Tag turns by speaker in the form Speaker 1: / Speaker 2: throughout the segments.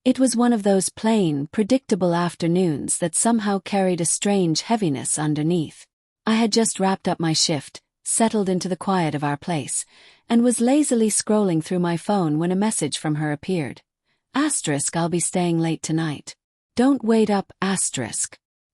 Speaker 1: It was one of those plain, predictable afternoons that somehow carried a strange heaviness underneath. I had just wrapped up my shift, settled into the quiet of our place, and was lazily scrolling through my phone when a message from her appeared. I'll be staying late tonight. Don't wait up,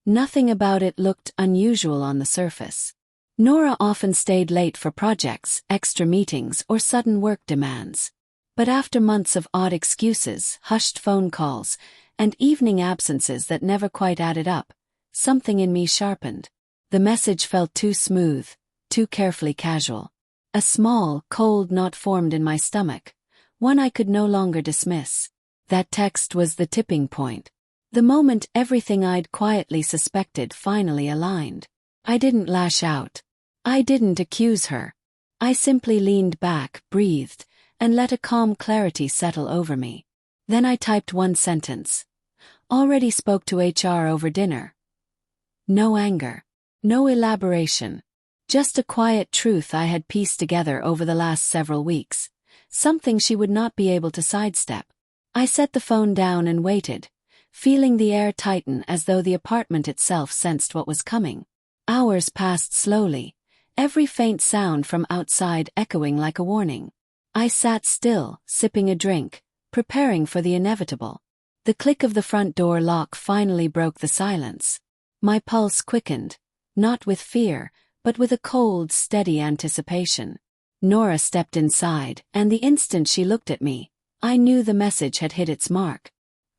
Speaker 1: Nothing about it looked unusual on the surface. Nora often stayed late for projects, extra meetings, or sudden work demands. But after months of odd excuses, hushed phone calls, and evening absences that never quite added up, something in me sharpened. The message felt too smooth, too carefully casual. A small, cold knot formed in my stomach, one I could no longer dismiss. That text was the tipping point. The moment everything I'd quietly suspected finally aligned. I didn't lash out. I didn't accuse her. I simply leaned back, breathed, and let a calm clarity settle over me. Then I typed one sentence. Already spoke to HR over dinner. No anger. No elaboration. Just a quiet truth I had pieced together over the last several weeks. Something she would not be able to sidestep. I set the phone down and waited, feeling the air tighten as though the apartment itself sensed what was coming. Hours passed slowly, every faint sound from outside echoing like a warning. I sat still, sipping a drink, preparing for the inevitable. The click of the front door lock finally broke the silence. My pulse quickened, not with fear, but with a cold, steady anticipation. Nora stepped inside, and the instant she looked at me, I knew the message had hit its mark.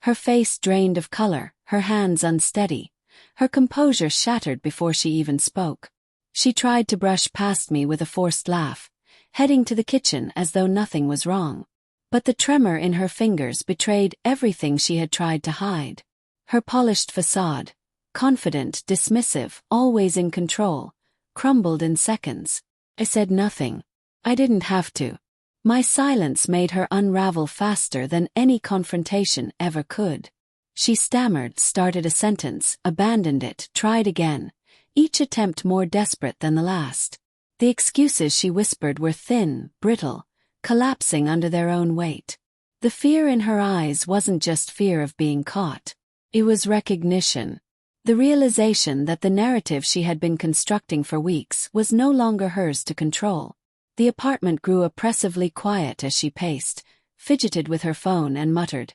Speaker 1: Her face drained of color, her hands unsteady, her composure shattered before she even spoke. She tried to brush past me with a forced laugh, heading to the kitchen as though nothing was wrong. But the tremor in her fingers betrayed everything she had tried to hide. Her polished facade, confident, dismissive, always in control, crumbled in seconds. I said nothing. I didn't have to. My silence made her unravel faster than any confrontation ever could. She stammered, started a sentence, abandoned it, tried again, each attempt more desperate than the last. The excuses she whispered were thin, brittle, collapsing under their own weight. The fear in her eyes wasn't just fear of being caught. It was recognition. The realization that the narrative she had been constructing for weeks was no longer hers to control. The apartment grew oppressively quiet as she paced, fidgeted with her phone and muttered,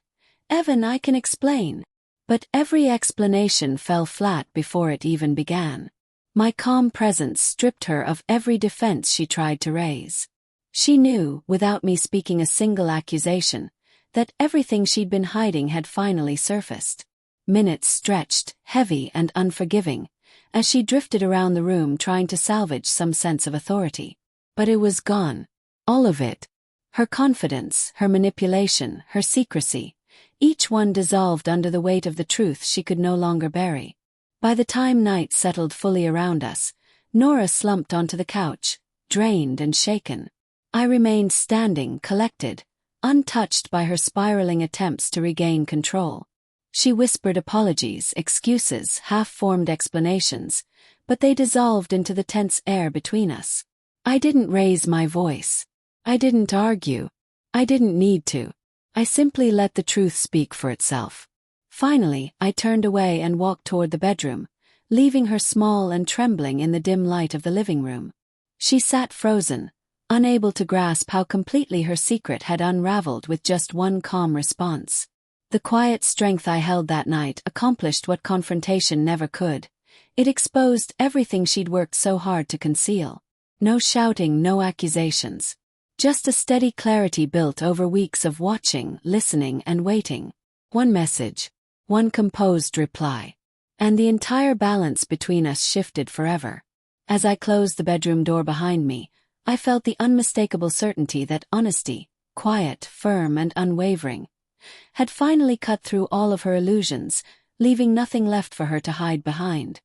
Speaker 1: "Evan, I can explain." But every explanation fell flat before it even began. My calm presence stripped her of every defense she tried to raise. She knew, without me speaking a single accusation, that everything she'd been hiding had finally surfaced. Minutes stretched, heavy and unforgiving, as she drifted around the room trying to salvage some sense of authority. But it was gone. All of it. Her confidence, her manipulation, her secrecy, each one dissolved under the weight of the truth she could no longer bury. By the time night settled fully around us, Nora slumped onto the couch, drained and shaken. I remained standing, collected, untouched by her spiraling attempts to regain control. She whispered apologies, excuses, half-formed explanations, but they dissolved into the tense air between us. I didn't raise my voice. I didn't argue. I didn't need to. I simply let the truth speak for itself. Finally, I turned away and walked toward the bedroom, leaving her small and trembling in the dim light of the living room. She sat frozen, unable to grasp how completely her secret had unraveled with just one calm response. The quiet strength I held that night accomplished what confrontation never could. It exposed everything she'd worked so hard to conceal. No shouting, no accusations. Just a steady clarity built over weeks of watching, listening, and waiting. One message. One composed reply. And the entire balance between us shifted forever. As I closed the bedroom door behind me, I felt the unmistakable certainty that honesty, quiet, firm, and unwavering, had finally cut through all of her illusions, leaving nothing left for her to hide behind.